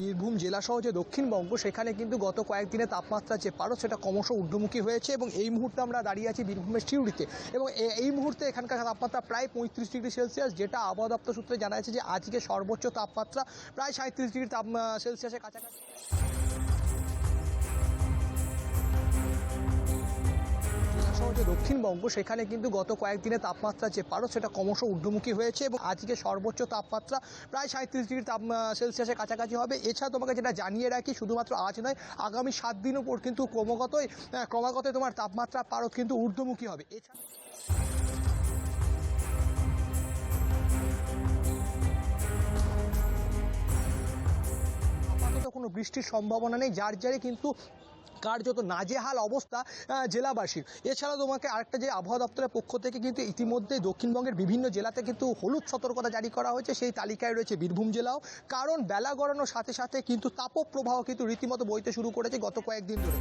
বীরভূম জেলাসহ যে দক্ষিণবঙ্গ সেখানে কিন্তু গত কয়েকদিনে তাপমাত্রা যে পারদ সেটা ক্রমশ ঊর্ধ্বমুখী হয়েছে এবং এই মুহূর্তে আমরা দাঁড়িয়ে আছি বীরভূমের সিউড়িতে এবং এই মুহূর্তে এখানকার তাপমাত্রা প্রায় 35 ডিগ্রি সেলসিয়াস, যেটা আবহাওয়া দপ্তর সূত্রে জানা যাচ্ছে যে আজকে সর্বোচ্চ তাপমাত্রা প্রায় 37 ডিগ্রি সেলসিয়াসের কাছাকাছি। দক্ষিণবঙ্গ সেখানে কিন্তু গত কয়েকদিনে তাপমাত্রা যে পারদ সেটা ক্রমশ ঊর্ধ্বমুখী হয়েছে এবং আজকে সর্বোচ্চ তাপমাত্রা প্রায় 37 ডিগ্রি সেলসিয়াসের কাছাকাছি হবে। এছাড়া তোমাকে যেটা জানিয়ে রাখি, শুধুমাত্র আজ নয়, আগামী 7 দিনও পর কিন্তু ক্রমাগতই তোমার তাপমাত্রা পারদ কিন্তু ঊর্ধ্বমুখী হবে। এছাড়া আপাতত কোনো বৃষ্টির সম্ভাবনা নেই, যার জেরে কিন্তু কার্যত নাজেহাল অবস্থা জেলাবাসীর। এছাড়াও তোমাকে আরেকটা, যে আবহাওয়া দপ্তরের পক্ষ থেকে কিন্তু ইতিমধ্যে দক্ষিণবঙ্গের বিভিন্ন জেলাতে কিন্তু হলুদ সতর্কতা জারি করা হয়েছে, সেই তালিকায় রয়েছে বীরভূম জেলাও। কারণ বেলা গড়ানোর সাথে সাথে কিন্তু তাপপ্রবাহ কিন্তু রীতিমতো বইতে শুরু করেছে গত কয়েকদিন ধরে।